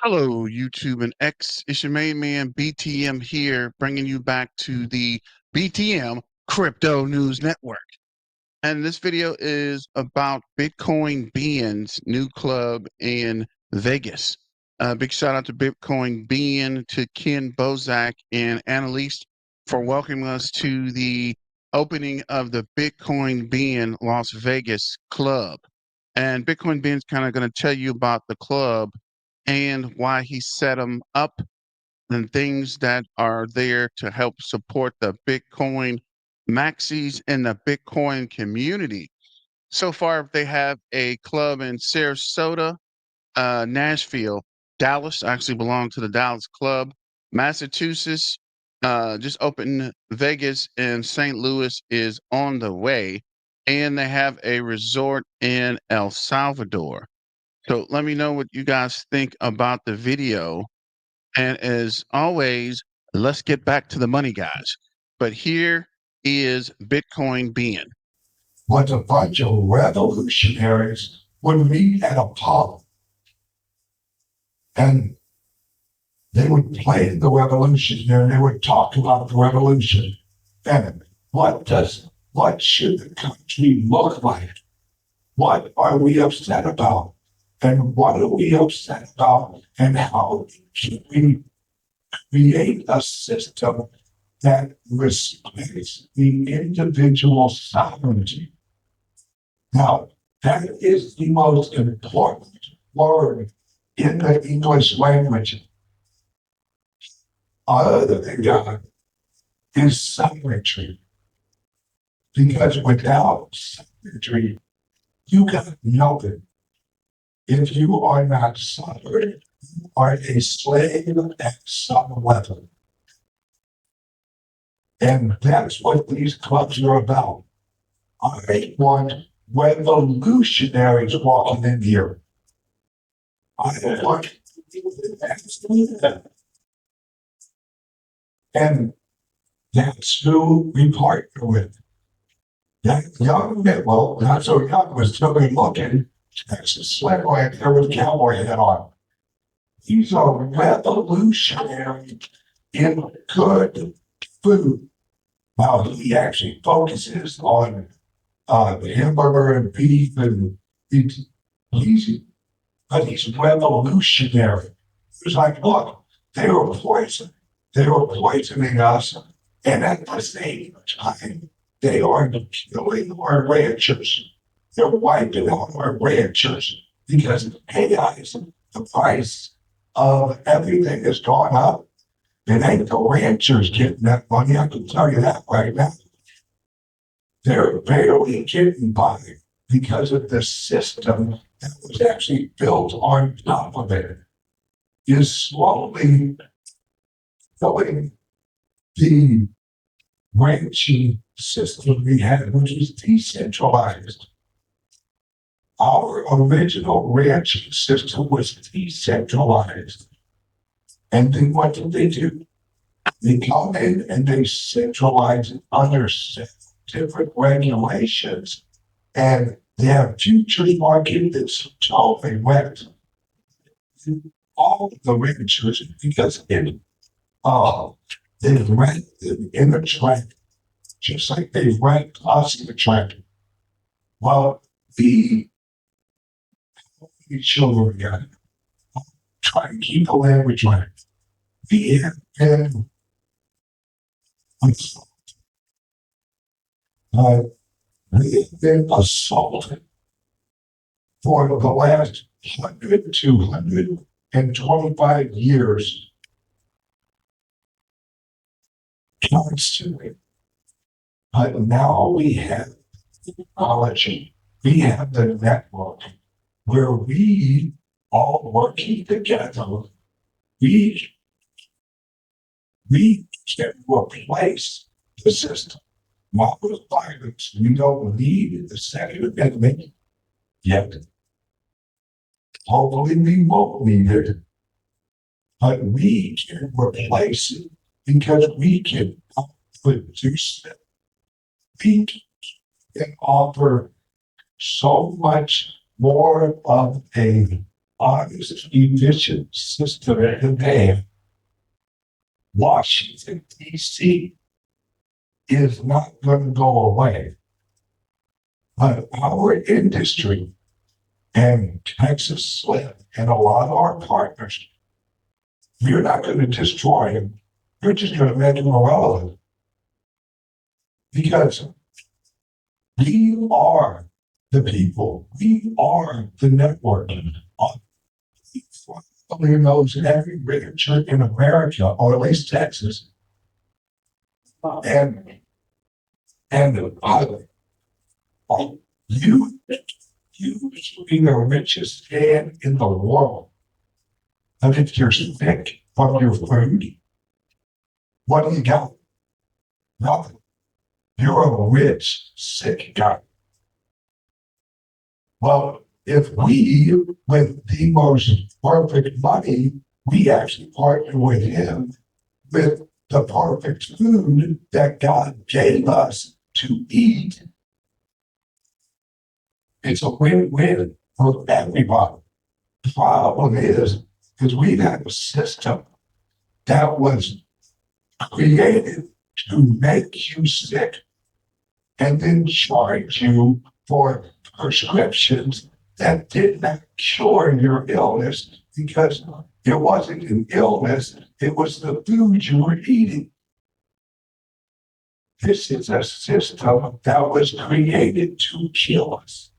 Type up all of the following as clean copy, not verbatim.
Hello, YouTube and X. It's your main man BTM here, bringing you back to the BTM Crypto News Network. And this video is about Bitcoin Bean's new club in Vegas. Big shout out to Bitcoin Bean, to Ken Bozak and Annalise for welcoming us to the opening of the Bitcoin Bean Las Vegas club. And Bitcoin Bean's kind of going to tell you about the club and why he set them up and things that are there to help support the Bitcoin maxis in the Bitcoin community. So far, they have a club in Sarasota, Nashville, Dallas. I actually belong to the Dallas club. Massachusetts just opened. Vegas and St. Louis is on the way. And they have a resort in El Salvador. So let me know what you guys think about the video. And as always, let's get back to the money, guys. But here is Bitcoin Bean. What a bunch of revolutionaries would meet at a pub and they would play the revolution and they would talk about the revolution and what should the country look like? What are we upset about? And what are we upset about? And how should we create a system that respects the individual sovereignty? Now, that is the most important word in the English language. Other than God is sovereignty. Because without sovereignty, you got nothing. If you are not sovereign, you are a slave at some level. And that's what these clubs are about. I want revolutionaries walking in here. I want and that's who we partner with. That young man, well, not so young, was still good looking. That's a sweat like there with a cowboy hat on. He's a revolutionary in good food. Now he actually focuses on the hamburger and beef and he's revolutionary. He's like, look, they were poison. They were poisoning us, and at the same time, they are killing our ranchers. They're wiping out our ranchers because AI, the price of everything has gone up. It ain't the ranchers getting that money, I can tell you that right now. They're barely getting by because of the system that was actually built on top of it is slowly killing the ranching system we had, which is decentralized. Our original ranching system was decentralized. And then what did they do? They come in and they centralize it under different regulations. And they have futures market that's totally went all the ranchers because they rent them in the track, just like they rent us in the track. Well, the children got try to keep the language right. We have been assaulted for the last 100 to 125 years constantly. But now we have technology, we have the network where we all working together, we can replace the system. Not with violence. We don't need the Second Amendment yet. Hopefully we won't need it. But we can replace it because we can produce it. We can offer so much more of a honest, efficient system that they have. Washington, D.C. is not going to go away. But our industry and Texas Slip and a lot of our partners, you're not going to destroy them. You're just going to make them irrelevant. Because we are the people. We are the network. Everybody knows every Richard in America, or at least Texas, and you should be the richest man in the world. And if you're sick of your food, what do you got? Nothing. You're a rich, sick guy. Well, if we, with the most perfect money, we actually partner with him with the perfect food that God gave us to eat, it's a win-win for everybody. The problem is we've had a system that was created to make you sick and then charge you for prescriptions that did not cure your illness because it wasn't an illness, it was the food you were eating. This is a system that was created to kill us.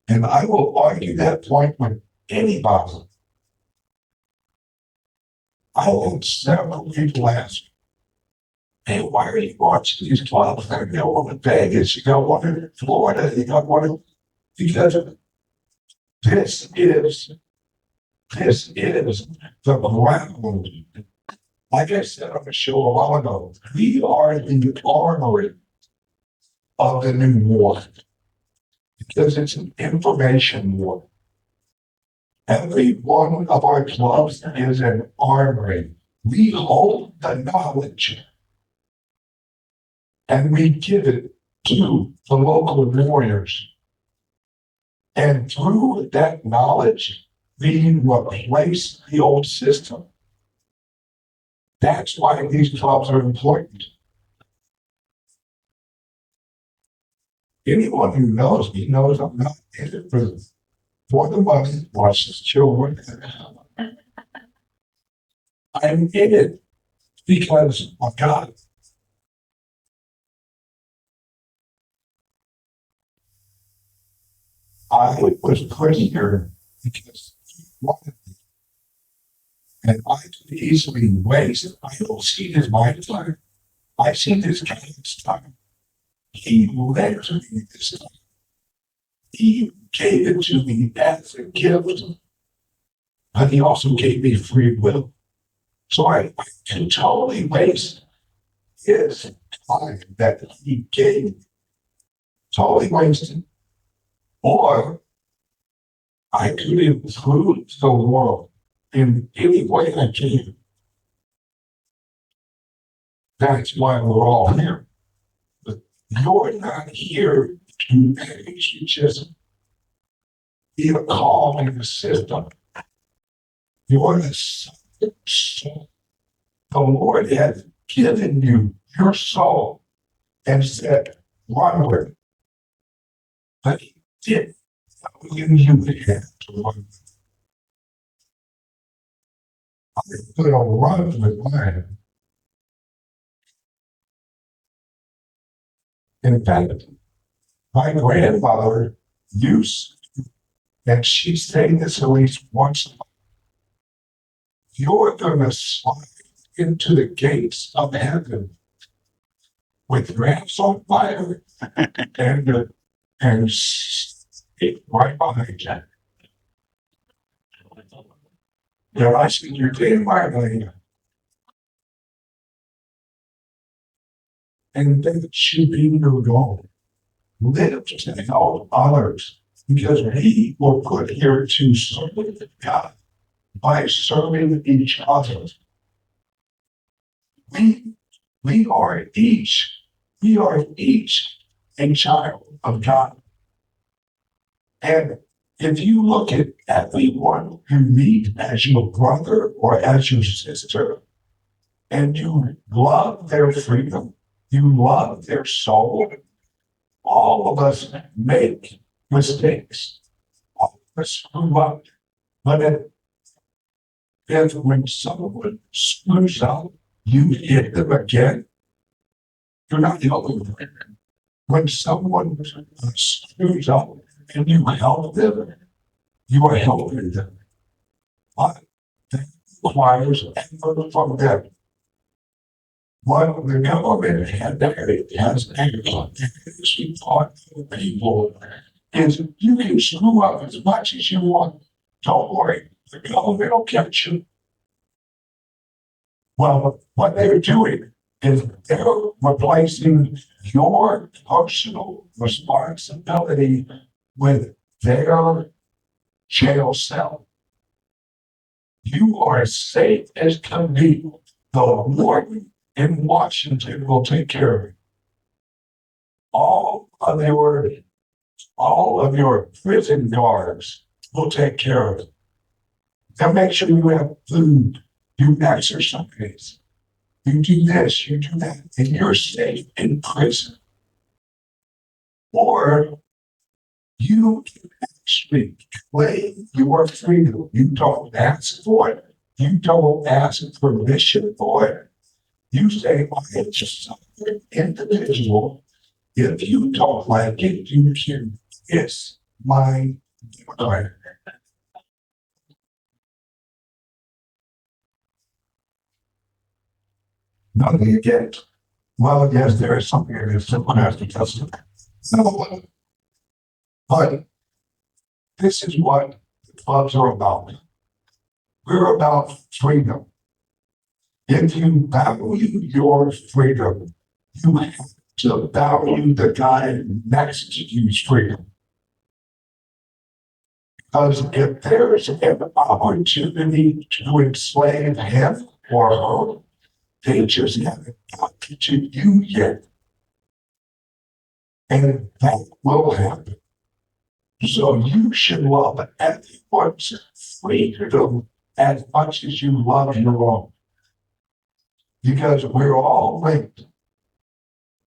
And I will argue that point with anybody. I had several people ask, hey, why are you watching these clubs? I got one in Vegas, you got one in Florida, you got one in... Because this is the ground. Like I said on the show a while ago, we are the armory of the new war. Because it's an information war. Every one of our clubs is an armory. We hold the knowledge and we give it to the local warriors. And through that knowledge, we replace the old system. That's why these clubs are important. Anyone who knows me knows I'm not in it for the money, watch the children. I'm in it because of God. I was put here because he wanted me. And I could easily waste. I don't see this my time. I see this guy's time. He led to me this time. He gave it to me as a gift, but he also gave me free will. So I can totally waste his time that he gave me. Totally wasted. Or I could improve the world in any way I can. That's why we're all here. But you're not here to actually just be a call in the system. You're a soul. The Lord has given you your soul and said, run with it. But he did not give you the hand to run with it. I'm going to run with mine. In fact, my grandmother used, and she said this at least once a month, you're going to slide into the gates of heaven with your ass on fire and stick right behind you. They're asking you to environment. And that should be your goal. Live to help others because we were put here to serve God by serving each other. We are each a child of God. And If you look at everyone you meet as your brother or as your sister, and you love their freedom, you love their soul, all of us make mistakes. All of us screw up. But if when someone screws up, you hit them again, you're not helping them. When someone screws up and you help them, you are helping them. But that requires effort from them. What the government has actually taught people is you can screw up as much as you want. Don't worry, the government will catch you. Well, what they're doing is they're replacing your personal responsibility with their jail cell. You are as safe as can be. The warden in Washington will take care of it. All of your prison guards will take care of it. They'll make sure you have food, you exercise, you do this, you do that, and you're safe in prison. Or you can actually claim your freedom. You don't ask for it. You don't ask permission for it. You say, I am just an individual. If you don't like it, you can kiss my democrat. Nothing against. Well, yes, there is something against someone has to testify. No, but this is what the clubs are about. We're about freedom. If you value your freedom, you have to value the guy next to you's freedom. Because if there's an opportunity to enslave him or her, they just haven't got to you yet. And that will happen. So you should love everyone's freedom as much as you love your own. Because we're all linked.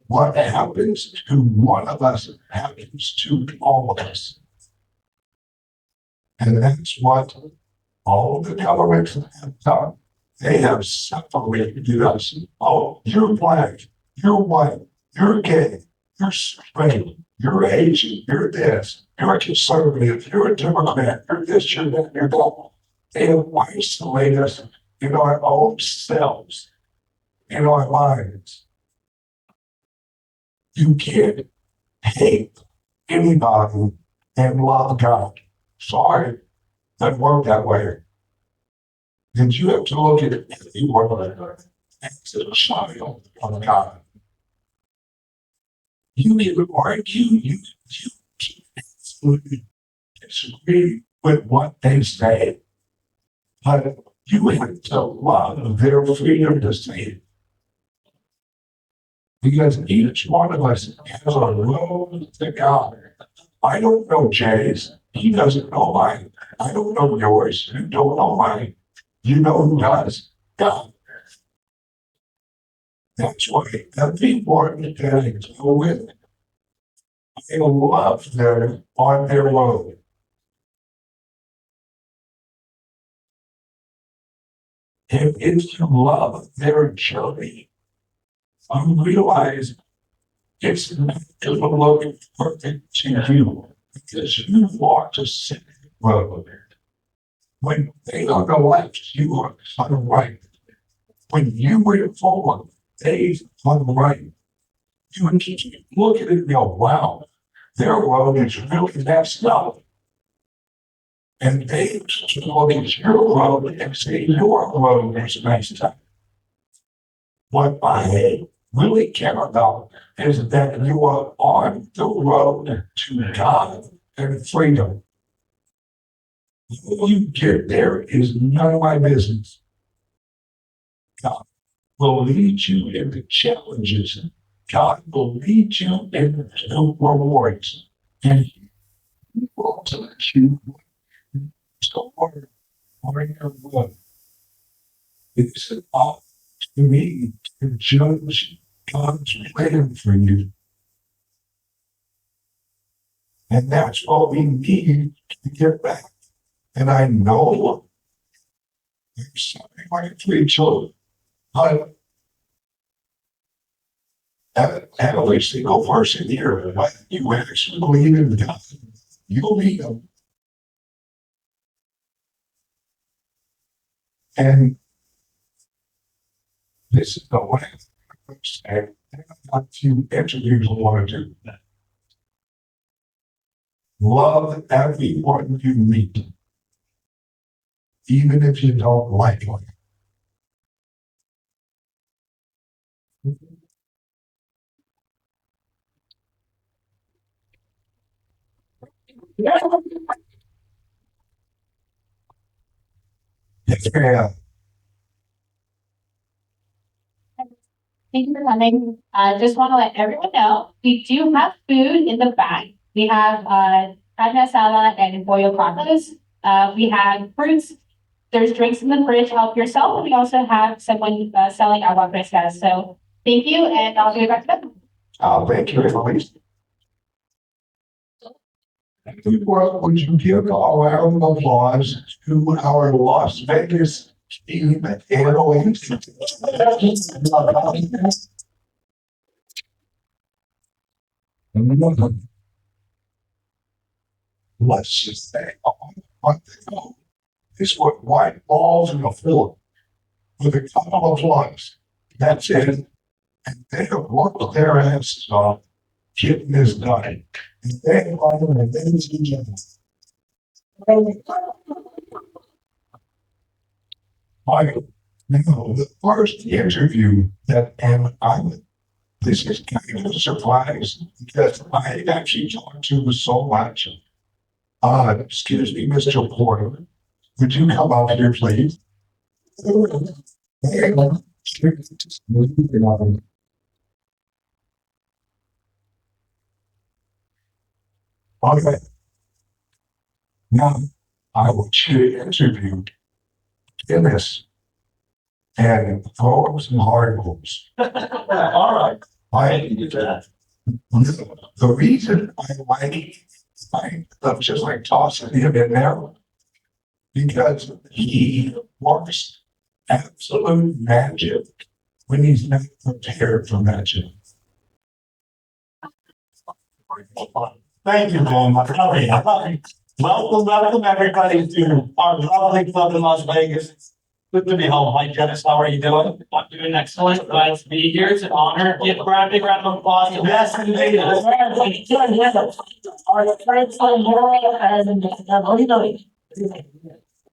What happens to one of us happens to all of us. And that's what all the governments have done. They have separated us. Oh, you're black, you're white, you're gay, you're straight, you're Asian, you're this, you're a conservative, you're a Democrat, you're this, you're that, you're that. They have isolated us in our own selves, in our minds. You can't hate anybody and love God. Sorry, doesn't work that way. And you have to look at it as a child of God. You can argue, you can disagree with what they say, but you have to love their freedom to say it. Because each one of us has a road to God. I don't know Jay's. He doesn't know mine. I don't know yours. You don't know mine. You know who does? God. That's why everyone that I go with, I love them on their road. And if you love their journey, you realize it's not going to look perfect to you because you walked a certain road. When they are the left, you are on the right. When you were forward, they on the right. You can look at it and go, wow, their road is really messed up. And they look at your road and say, your road is messed up. What I really care about is that you are on the road to God and freedom. How you get there is none of my business. God will lead you into challenges. God will lead you into rewards. And Well, to let you so hard or your blood. It's an ought to me to judge God's plan for you. And that's what we need to get back. And I know there's something like 3 children. But at least they go first in here. When you actually believe in God, you'll need them. And this is the way and a few interviews I want to do. Love everyone you meet, even if you don't like them. Yeah. Thank you for coming. I just want to let everyone know we do have food in the back. We have carne asada and pollo tacos. We have fruits. There's drinks in the fridge. Help yourself. We also have someone selling agua fresca. So thank you, and I'll be back to them. Thank you, Elise. Would you give a round of applause to our Las Vegas team analysts? Let's just say, what they know is what white balls in the floor with a couple of lungs. That's it. And they have worked their asses off getting this done. And they are the ladies and gentlemen. Now, the first interview that this is kind of a surprise because I actually talked to so much. Excuse me, Mr. Porter. Would you come out here, please? Okay. Now, I will interview Dennis and throw him some hard moves. All right. The reason I'm just like tossing him in there because he works absolute magic when he's not prepared for magic. Thank you, man. Welcome everybody to our lovely club in Las Vegas. Good to be home. Hi, Dennis. How are you doing? I'm doing excellent. Glad to be here. It's an honor. Give a big round of applause. Yes, indeed.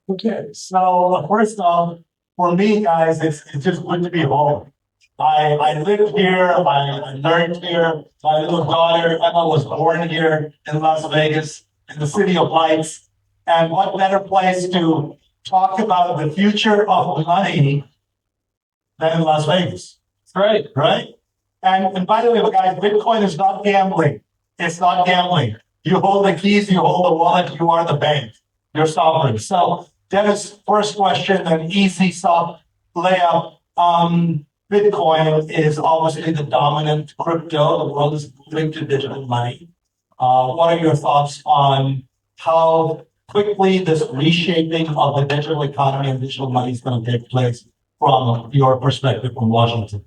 Okay, so first off, for me, guys, it's just good to be home. I live here, I learned here. My little daughter, Emma, was born here in Las Vegas, in the City of Lights. And what better place to talk about the future of money than Las Vegas? Right. Right? And by the way, guys, Bitcoin is not gambling. It's not gambling. You hold the keys, you hold the wallet, you are the bank. You're sovereign. So, Dennis, first question, an easy soft layup. Bitcoin is obviously the dominant crypto. The world is moving to digital money. What are your thoughts on how quickly this reshaping of the digital economy and digital money is going to take place from your perspective from Washington?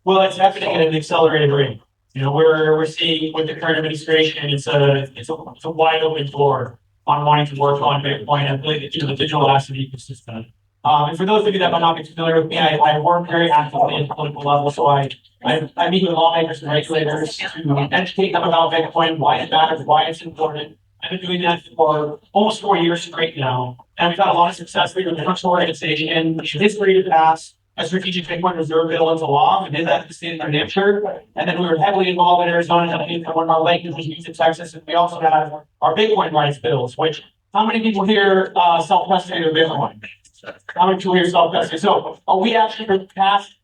Well, it's happening at an accelerated rate. You know, we're seeing with the current administration, it's a wide open door on wanting to work on Bitcoin and really the digital asset ecosystem. And for those of you that might not be familiar with me, I work very actively at the political level. So I meet with lawmakers and regulators to educate them about Bitcoin, why it matters, why it's important. I've been doing that for almost 4 years straight now. And we've had a lot of success. We've been the first organization in history to pass a strategic Bitcoin reserve bill into law. We did that at the state of New Hampshire. And then we were heavily involved in Arizona and one of our lake divisions in Texas. And we also had our Bitcoin rights bills, which how many people here self-custody of Bitcoin? How many people here self-custody? So we actually passed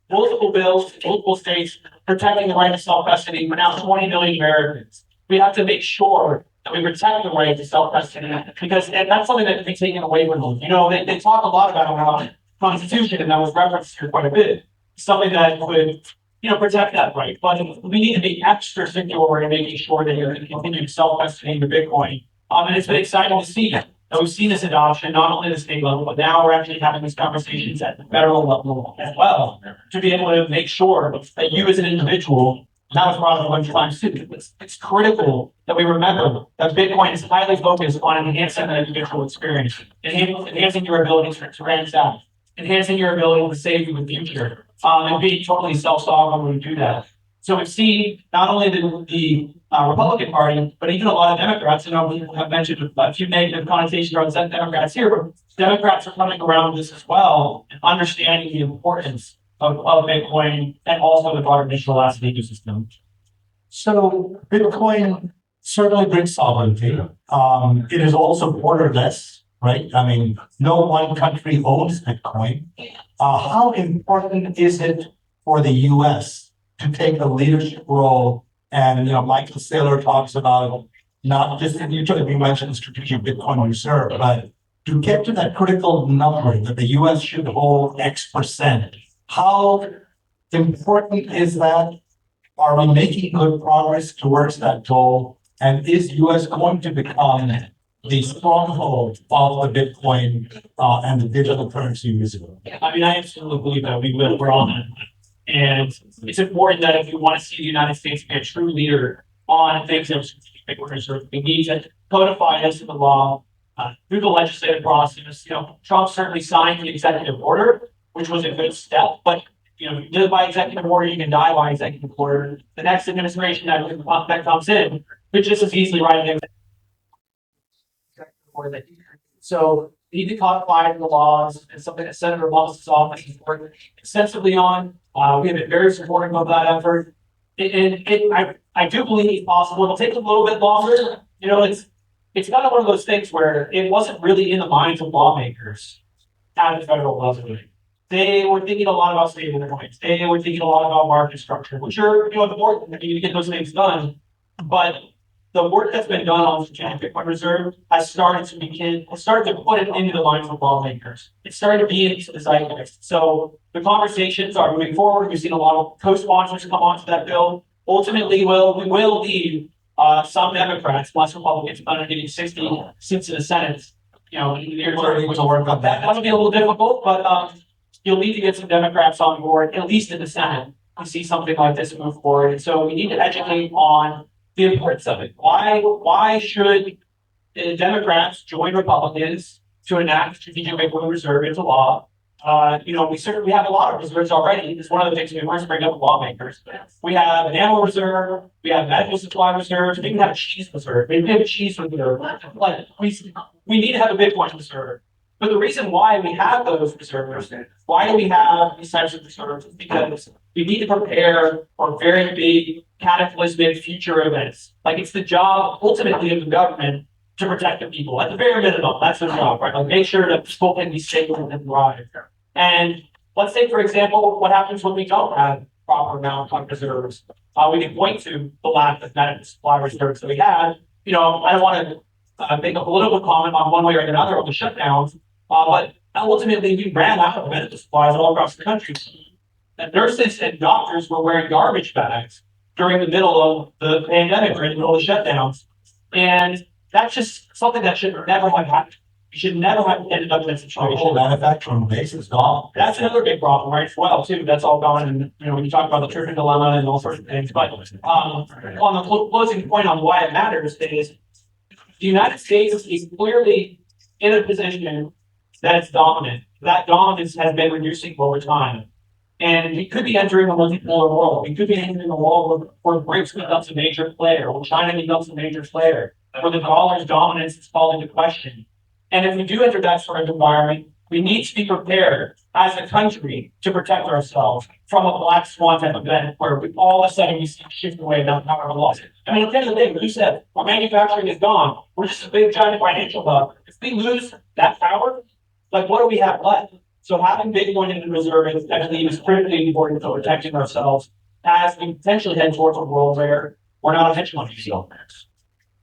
multiple bills in multiple states protecting the right to self-custody for now 20 million Americans. We have to make sure that we protect the right to self-custody, because and that's something that can be taken away from them. You know, they talk a lot about our Constitution, and that was referenced here quite a bit. Something that would, you know, protect that right. But we need to be extra secure in making sure that you're going to continue self-custody the Bitcoin. And it's been exciting to see that we've seen this adoption, not only at the state level, but now we're actually having these conversations at the federal level as well, to be able to make sure that you as an individual, and that was brought up a bunch of times too, it's critical that we remember that Bitcoin is highly focused on enhancing the individual experience, enhancing your ability to transact, enhancing your ability to save you in the future, and being totally self-sovereign when we do that. So we've seen not only the Republican Party, but even a lot of Democrats. You know, we have mentioned a few negative connotations around some Democrats here, but Democrats are coming around this as well, and understanding the importance of Bitcoin and also the broader digital asset ecosystem. So Bitcoin certainly brings sovereignty. It is also borderless, right? I mean, no one country owns Bitcoin. How important is it for the US to take a leadership role? And, you know, Michael Saylor talks about not just, you mentioned strategic Bitcoin reserve, but to get to that critical number that the US should hold X%. How important is that? Are we making good progress towards that goal? And is US going to become the stronghold of the Bitcoin and the digital currency reserve? I mean, I absolutely believe that we will. We're on that. And it's important that if we want to see the United States be a true leader on things that Bitcoin reserve, we need to codify this in the law through the legislative process. You know, Trump certainly signed the executive order, which was a good step, but you know, you live by executive order, you can die by executive order. The next administration that comes in could just as easily write an executive order. So we need to codify the laws, and something that Senator Wallace's office is working extensively on. We have been very supportive of that effort. I do believe it's possible. It'll take a little bit longer. You know, it's kind of one of those things where it wasn't really in the minds of lawmakers at the federal level. They were thinking a lot about stablecoins. They were thinking a lot about market structure, which are, you know, important. I mean, you get those things done. But the work that's been done on strategic Bitcoin reserve has started to put it into the minds of lawmakers. It's starting to be into the zeitgeist. So the conversations are moving forward. We've seen a lot of co-sponsors come onto that bill. Ultimately, we will need some Democrats, less Republicans, under getting 60 seats in the Senate. You know, to work on that. That'll be a little difficult, but you'll need to get some Democrats on board, at least in the Senate, to see something like this move forward. And so we need to educate on the importance of it. Why should Democrats join Republicans to enact strategic Bitcoin reserve into law? You know, we have a lot of reserves already. It's one of the things we want to bring up with lawmakers. We have an ammo reserve, we have medical supply reserves, we even have a cheese reserve. Maybe we have a cheese reserve. Like we need to have a Bitcoin reserve. But the reason why we have those reserves, why do we have these types of reserves, is because we need to prepare for very big cataclysmic future events. Like it's the job ultimately of the government to protect the people. At the very minimum, that's their job, right? Like make sure that people can be safe and thrive. And let's say, for example, what happens when we don't have proper amount of reserves? We can point to the lack of medical supply reserves that we had. You know, I don't want to make a political comment on one way or another on the shutdowns, but ultimately we ran out of medical supplies all across the country. And nurses and doctors were wearing garbage bags during the middle of the pandemic, during the middle of the shutdowns. And that's just something that should never have happened. You should never have ended up in that situation. The whole manufacturing base is gone. That's another big problem, right? As well, too. That's all gone. And you know, when you talk about the Turkish dilemma and all sorts of things, but on the closing point on why it matters is the United States is clearly in a position that's dominant. That dominance has been reducing over time. And we could be entering a multipolar world. We could be entering a world where BRICS becomes a major player, where China becomes a major player, where the dollar's dominance is called into question. And if we do enter that sort of environment, we need to be prepared as a country to protect ourselves from a black swan type event where all of a sudden we see a shift away now power lost. I mean, at the end of the day, what you said, our manufacturing is gone. We're just a big giant financial hub. If we lose that power, like what do we have left? So having Bitcoin in the reserve is actually critically important for protecting ourselves as we potentially head towards a world where we're not a hedge fund.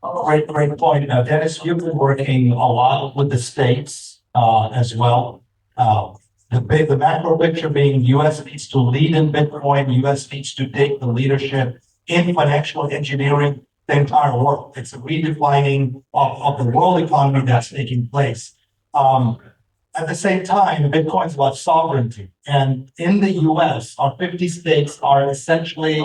Great point. Dennis, you've been working a lot with the states as well. The macro picture being US needs to lead in Bitcoin, US needs to take the leadership in financial engineering the entire world. It's a redefining of the world economy that's taking place. At the same time, Bitcoin is about sovereignty. And in the US, our 50 states are essentially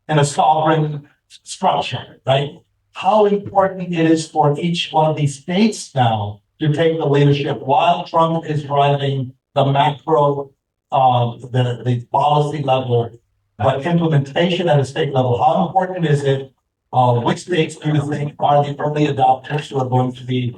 in a sovereign structure, right? How important it is for each one of these states now to take the leadership while Trump is driving the macro, the policy level, but implementation at a state level. How important is it? Which states do you think are the early adopters who are going to be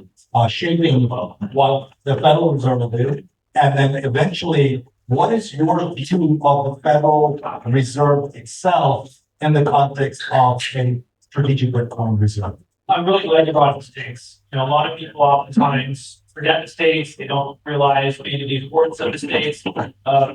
shaping what the Federal Reserve will do? And then eventually, what is your view of the Federal Reserve itself in the context of a strategic Bitcoin reserve? I'm really glad you brought up the states. A lot of people oftentimes forget the states. They don't realize the importance of the states.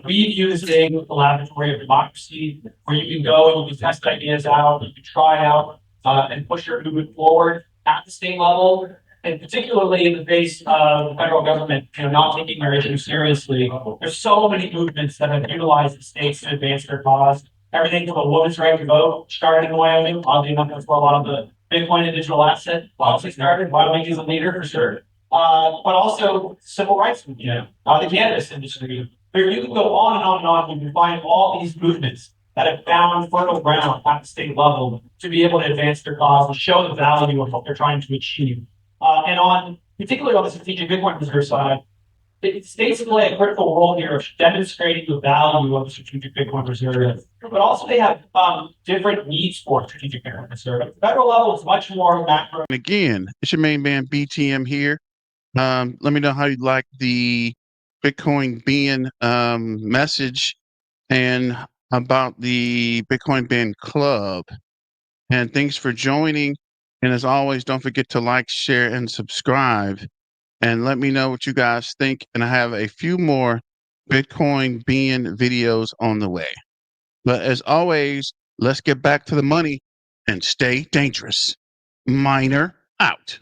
We view this thing as a laboratory of democracy, where you can go and you can test ideas out, you can try out and push your movement forward at the state level. And particularly in the face of the federal government, not taking their issues seriously. There's so many movements that have utilized the states to advance their cause. Everything from a woman's right to vote started in Wyoming. Oddly enough, that's where a lot of the Bitcoin and digital asset policy started. Wyoming is a leader for sure. But also civil rights movement, the cannabis industry. Where you can go on and on and on, and you find all these movements that have found fertile ground at the state level to be able to advance their cause and show the value of what they're trying to achieve. And particularly on the strategic Bitcoin reserve side, states play a critical role here of demonstrating the value of the strategic Bitcoin reserve, but also they have different needs for strategic Bitcoin reserve. At the federal level, it's much more macro. And again, it's your main man BTM here. Let me know how you like the Bitcoin being message and about the Bitcoin Being Club. And thanks for joining. And as always, don't forget to like, share, and subscribe. And let me know what you guys think. And I have a few more Bitcoin Being videos on the way. But as always, let's get back to the money and stay dangerous. Miner out.